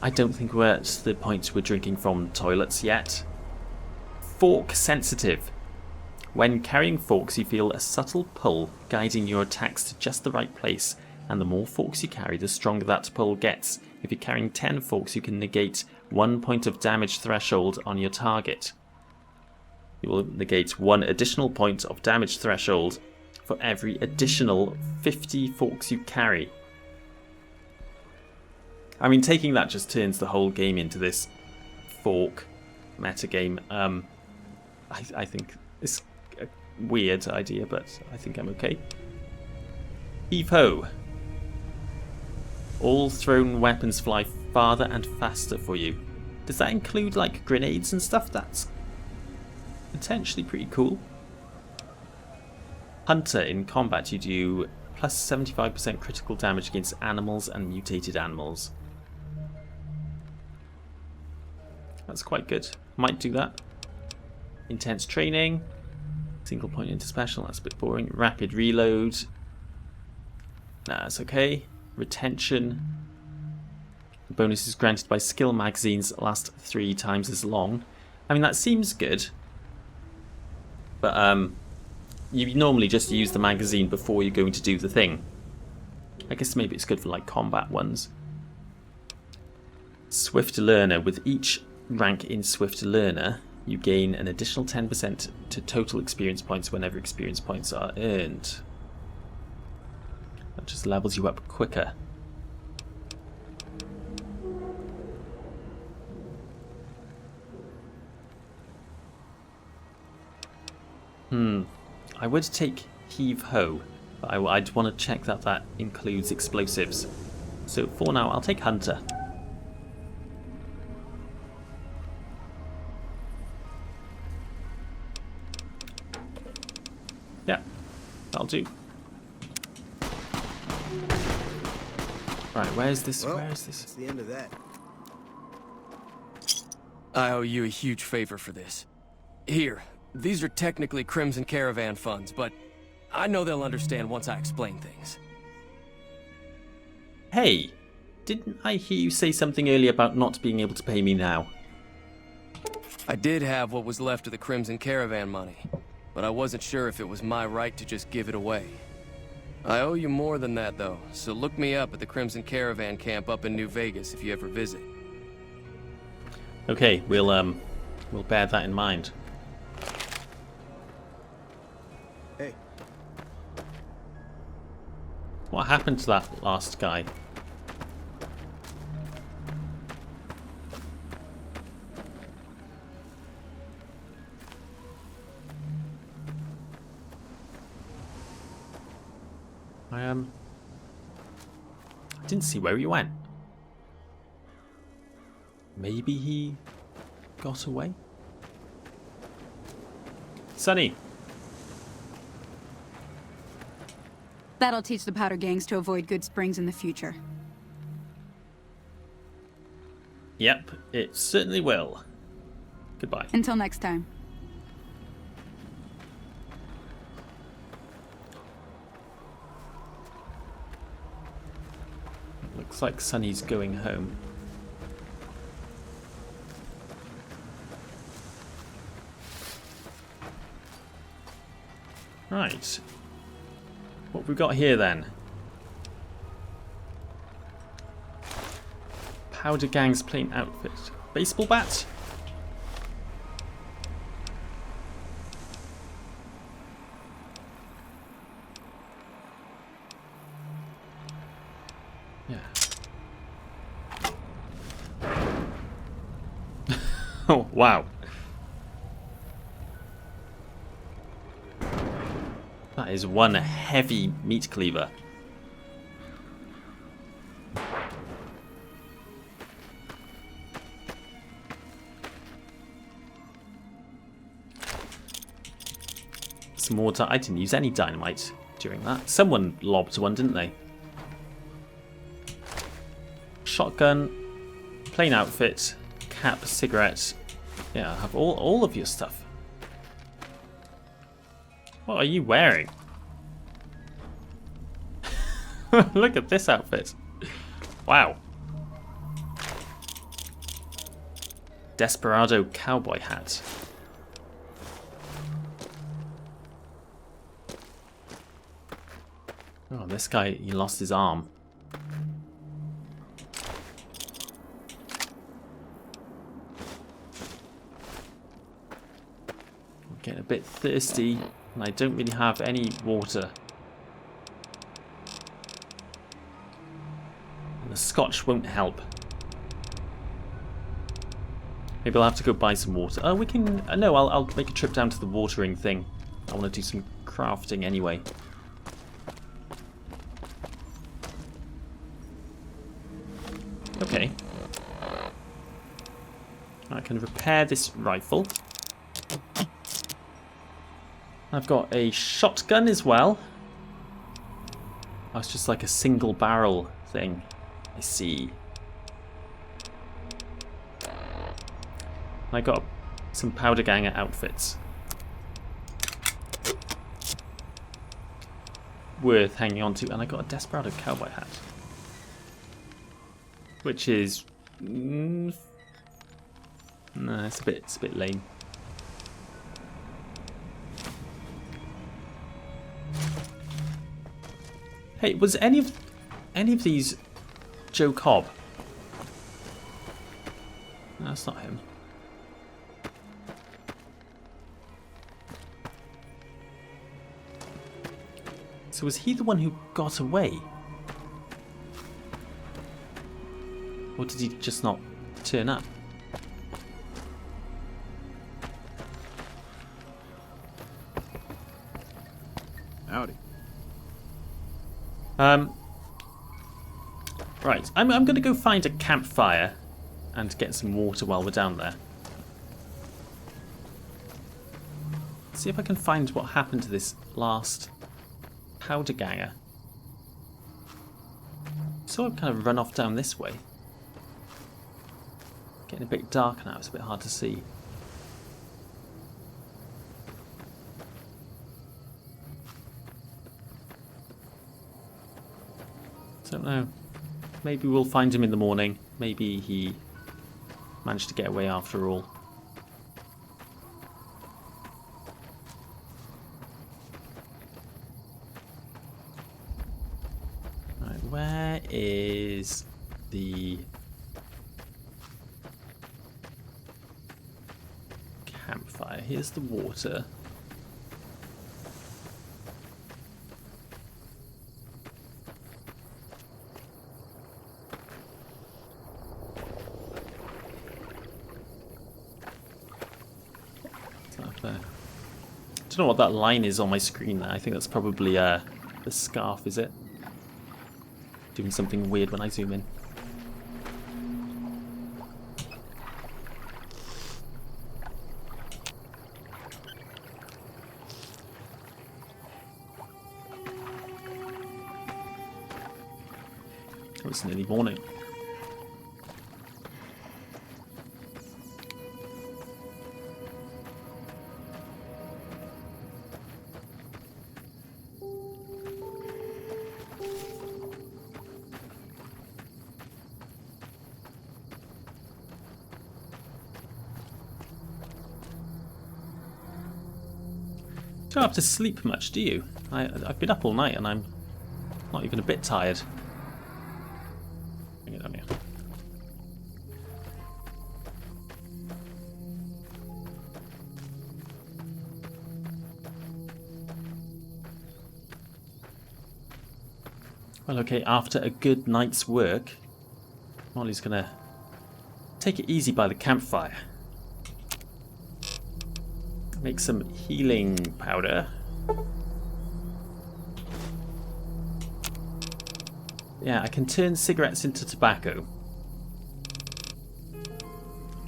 I don't think we're at the point we're drinking from toilets yet. Fork sensitive. When carrying forks, you feel a subtle pull guiding your attacks to just the right place, and the more forks you carry, the stronger that pull gets. If you're carrying 10 forks, you can negate 1 point of damage threshold on your target. You will negate 1 additional point of damage threshold for every additional 50 forks you carry. I mean, taking that just turns the whole game into this fork metagame. I think it's a weird idea, but I think I'm okay. Heave-ho. All thrown weapons fly farther and faster for you. Does that include, like, grenades and stuff? That's potentially pretty cool. Hunter. In combat, you do plus 75% critical damage against animals and mutated animals. That's quite good. Might do that. Intense training. Single point into special. That's a bit boring. Rapid reload. Nah, that's okay. Retention. Bonuses granted by skill magazines last 3 times as long. I mean, that seems good. But you normally just use the magazine before you're going to do the thing. I guess maybe it's good for like combat ones. Swift Learner. With each rank in Swift Learner, you gain an additional 10% to total experience points whenever experience points are earned. That just levels you up quicker. I would take Heave-ho, but I'd want to check that that includes explosives. So for now, I'll take Hunter. Yeah, that'll do. Right, where's this? Well, where is this? That's the end of that. I owe you a huge favor for this. Here, these are technically Crimson Caravan funds, but I know they'll understand once I explain things. Hey, didn't I hear you say something earlier about not being able to pay me now? I did have what was left of the Crimson Caravan money, but I wasn't sure if it was my right to just give it away. I owe you more than that, though, so look me up at the Crimson Caravan camp up in New Vegas if you ever visit. Okay, we'll bear that in mind. Hey. What happened to that last guy? I didn't see where he went. Maybe he got away? Sonny! That'll teach the powder gangs to avoid Good Springs in the future. Yep, it certainly will. Goodbye. Until next time. Looks like Sonny's going home. Right. What have we got here then? Powder Gang's plain outfit. Baseball bat? Yeah. Oh, wow. That is one heavy meat cleaver. Some more. I didn't use any dynamite during that. Someone lobbed one, didn't they? Shotgun, plain outfit, cap, cigarette. Yeah, I have all of your stuff. What are you wearing? Look at this outfit. Wow. Desperado cowboy hat. Oh, this guy, he lost his arm. I'm getting a bit thirsty, and I don't really have any water. And the scotch won't help. Maybe I'll have to go buy some water. Oh, we can... no, I'll make a trip down to the watering thing. I want to do some crafting anyway. Okay. I can repair this rifle. I've got a shotgun as well. That's just like a single barrel thing. I see. I got some powder ganger outfits. Worth hanging on to. And I got a Desperado cowboy hat. Which is... no, it's a bit lame. Hey, was any of these Joe Cobb? No, that's not him. So was he the one who got away? Or did he just not turn up? Howdy. Right, I'm going to go find a campfire and get some water while we're down there. See if I can find what happened to this last powder ganger. So I've kind of run off down this way. Getting a bit dark now, it's a bit hard to see. Don't know. Maybe we'll find him in the morning. Maybe he managed to get away after all. Right, where is the campfire? Here's the water. I don't know what that line is on my screen there. I think that's probably the scarf, is it? Doing something weird when I zoom in. Oh, it's nearly morning. You don't have to sleep much, do you? I've been up all night and I'm not even a bit tired. Bring it down here. Well, okay, after a good night's work, Molly's gonna take it easy by the campfire. Make some healing powder. Yeah, I can turn cigarettes into tobacco.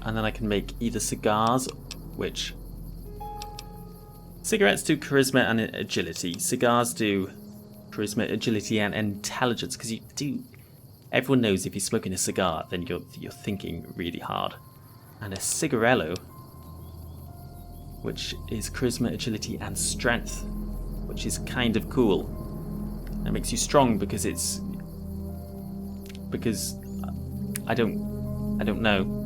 And then I can make either cigars, which... Cigarettes do charisma and agility. Cigars do charisma, agility, and intelligence. Because you do... Everyone knows if you're smoking a cigar, then you're thinking really hard. And a cigarello, which is charisma, agility, and strength, which is kind of cool. It makes you strong because it's... Because... I don't know.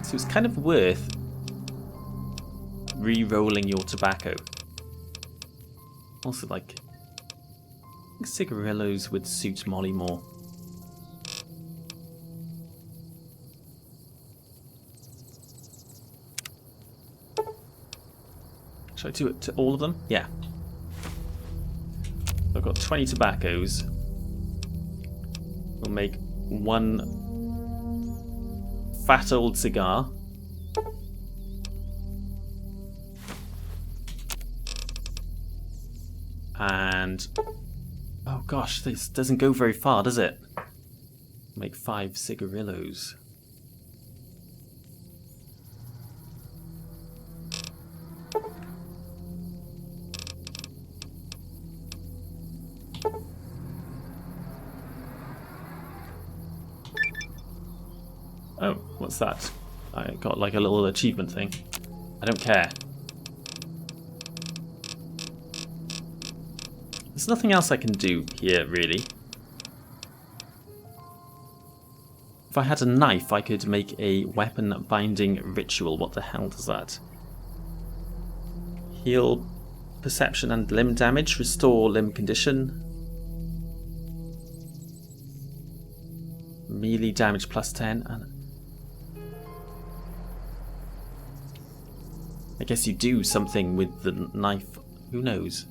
So it's kind of worth re-rolling your tobacco. Also, like, I think cigarillos would suit Molly more. Should I do it to all of them? Yeah. I've got 20 tobaccos. We'll make one fat old cigar. And oh gosh, this doesn't go very far, does it? Make 5 cigarillos. Oh, what's that? I got like a little achievement thing. I don't care. There's nothing else I can do here, really. If I had a knife, I could make a weapon binding ritual. What the hell does that? Heal perception and limb damage. Restore limb condition. Melee damage plus 10. And I guess you do something with the knife. Who knows?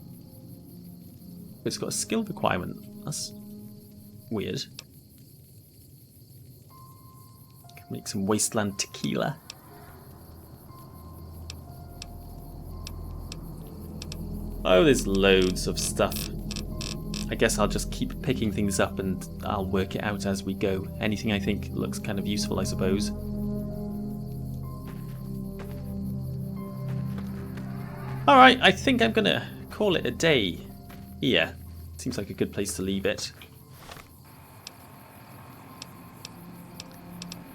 It's got a skill requirement. That's weird. Can make some Wasteland tequila. Oh, there's loads of stuff. I guess I'll just keep picking things up and I'll work it out as we go. Anything I think looks kind of useful, I suppose. Alright, I think I'm gonna call it a day here. Seems like a good place to leave it.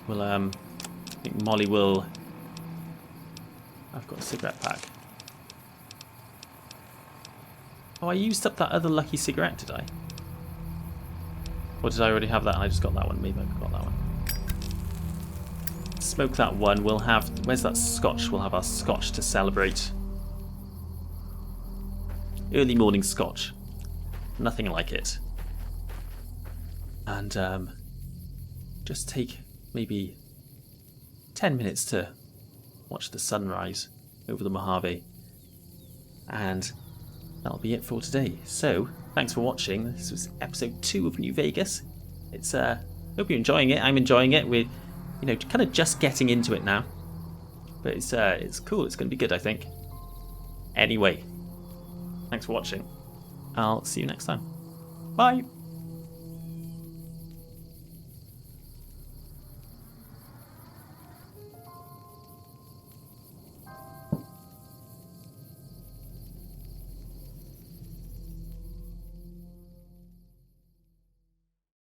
Well, I think Molly will... I've got a cigarette pack. Oh, I used up that other lucky cigarette, did I? Or did I already have that and I just got that one? Maybe I got that one. Smoke that one. We'll have... Where's that scotch? We'll have our scotch to celebrate. Early morning scotch. Nothing like it. And just take maybe 10 minutes to watch the sunrise over the Mojave. And that'll be it for today. So, thanks for watching. This was episode 2 of New Vegas. It's hope you're enjoying it. I'm enjoying it. We're, you know, kind of just getting into it now. But it's cool. It's going to be good, I think. Anyway, thanks for watching. I'll see you next time. Bye.